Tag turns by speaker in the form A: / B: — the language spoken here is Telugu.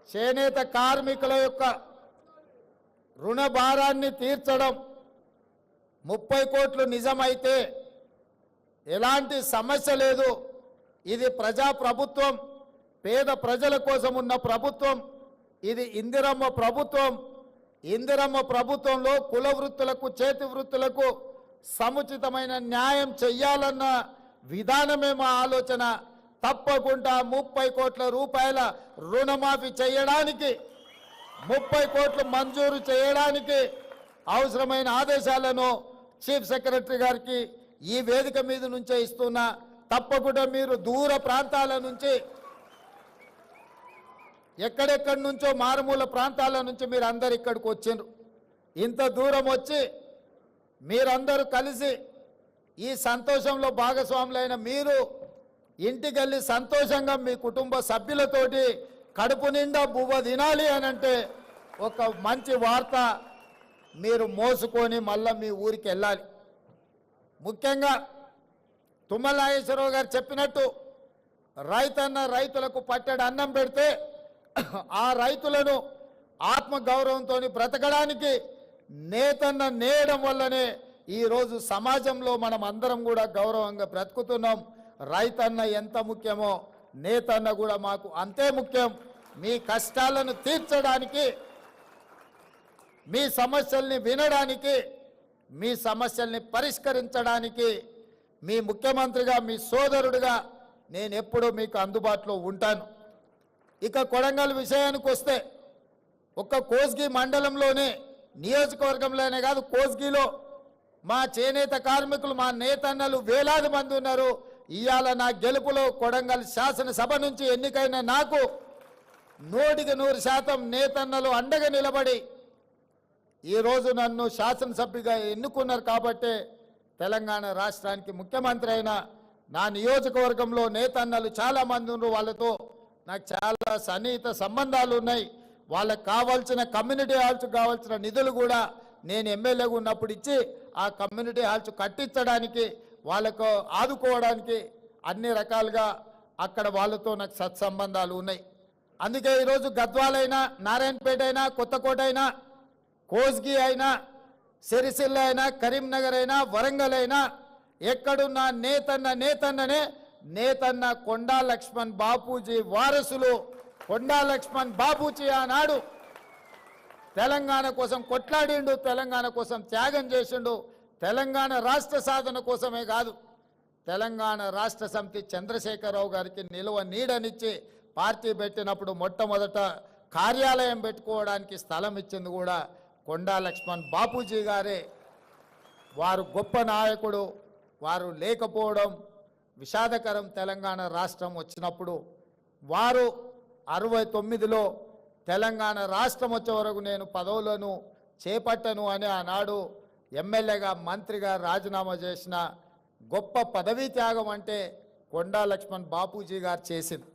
A: చేనేత కార్మికుల యొక్క రుణ భారాన్ని తీర్చడం 30 కోట్లు నిజమైతే ఎలాంటి సమస్య లేదు. ఇది ప్రజా ప్రభుత్వం, పేద ప్రజల కోసం ఉన్న ప్రభుత్వం. ఇది ఇందిరమ్మ ప్రభుత్వం. ఇందిరమ్మ ప్రభుత్వంలో కుల వృత్తులకు, చేతి వృత్తులకు సముచితమైన న్యాయం చెయ్యాలన్న విధానమే మా ఆలోచన. తప్పకుండా 30 కోట్ల రూపాయల రుణమాఫీ చేయడానికి, 30 కోట్లు మంజూరు చేయడానికి అవసరమైన ఆదేశాలను చీఫ్ సెక్రటరీ గారికి ఈ వేదిక మీద నుంచే ఇస్తున్నా. తప్పకుండా మీరు దూర ప్రాంతాల నుంచి, ఎక్కడెక్కడి నుంచో మారుమూల ప్రాంతాల నుంచి మీరు అందరు ఇక్కడికి వచ్చిండ్రు. ఇంత దూరం వచ్చి మీరందరూ కలిసి ఈ సంతోషంలో భాగస్వాములైన మీరు ఇంటికి వెళ్ళి సంతోషంగా మీ కుటుంబ సభ్యులతోటి కడుపు నిండా బువ్వ తినాలి అని అంటే ఒక మంచి వార్త మీరు మోసుకొని మళ్ళీ మీ ఊరికి వెళ్ళాలి. ముఖ్యంగా తుమ్మల నాగేశ్వరరావు గారు చెప్పినట్టు రైతులకు పట్టెడు అన్నం పెడితే ఆ రైతులను ఆత్మగౌరవంతో బ్రతకడానికి నేతన్న నేయడం వల్లనే ఈరోజు సమాజంలో మనం అందరం కూడా గౌరవంగా బ్రతుకుతున్నాం. రైతన్న ఎంత ముఖ్యమో నేతన్న కూడా మాకు అంతే ముఖ్యం. మీ కష్టాలను తీర్చడానికి, మీ సమస్యల్ని వినడానికి, మీ సమస్యల్ని పరిష్కరించడానికి మీ ముఖ్యమంత్రిగా, మీ సోదరుడిగా నేను ఎప్పుడూ మీకు అందుబాటులో ఉంటాను. ఇక కొడంగల్ విషయానికి వస్తే ఒక్క కోస్గి మండలంలోనే, నియోజకవర్గంలోనే కాదు, కోస్గిలో మా చేనేత కార్మికులు, మా నేతన్నలు వేలాది మంది ఉన్నారు. ఇవాళ నా గెలుపులో కొడంగల్ శాసనసభ నుంచి ఎన్నికైన నాకు 100% నేతన్నలు అండగా నిలబడి ఈరోజు నన్ను శాసనసభ్యుగా ఎన్నుకున్నారు. కాబట్టి తెలంగాణ రాష్ట్రానికి ముఖ్యమంత్రి అయిన నా నియోజకవర్గంలో నేతన్నలు చాలామంది ఉన్నారు. వాళ్ళతో నాకు చాలా సన్నిహిత సంబంధాలు ఉన్నాయి. వాళ్ళకు కావాల్సిన కమ్యూనిటీ హాల్స్ కావాల్సిన నిధులు కూడా నేను ఎమ్మెల్యేగా ఉన్నప్పుడు ఇచ్చి ఆ కమ్యూనిటీ హాల్స్ కట్టించడానికి, వాళ్ళకు ఆదుకోవడానికి అన్ని రకాలుగా అక్కడ వాళ్ళతో నాకు సత్సంబంధాలు ఉన్నాయి. అందుకే ఈరోజు గద్వాలైనా, నారాయణపేట అయినా, కొత్తకోట అయినా, కోస్గి అయినా, సిరిసిల్ల అయినా, కరీంనగర్ అయినా, వరంగల్ అయినా ఎక్కడున్న నేతన్ననే నేతన్న కొండా లక్ష్మణ్ బాపూజీ వారసులు. కొండా లక్ష్మణ్ బాపూజీ ఆనాడు తెలంగాణ కోసం కొట్లాడిండు, తెలంగాణ కోసం త్యాగం చేసిండు. తెలంగాణ రాష్ట్ర సాధన కోసమే కాదు, తెలంగాణ రాష్ట్ర సమితి చంద్రశేఖరరావు గారికి నిలువ నీడనిచ్చి పార్టీ పెట్టినప్పుడు మొట్టమొదట కార్యాలయం పెట్టుకోవడానికి స్థలం ఇచ్చింది కూడా కొండా లక్ష్మణ్ బాపూజీ గారే. వారు గొప్ప నాయకుడు. వారు లేకపోవడం విషాదకరం. తెలంగాణ రాష్ట్రం వచ్చినప్పుడు వారు 69లో తెలంగాణ రాష్ట్రం వచ్చే వరకు నేను పదవులను చేపట్టను అని ఆనాడు ఎమ్మెల్యేగా, మంత్రిగా రాజీనామా చేసిన గొప్ప పదవీ త్యాగం అంటే కొండా లక్ష్మణ్ బాపూజీ గారు చేసింది.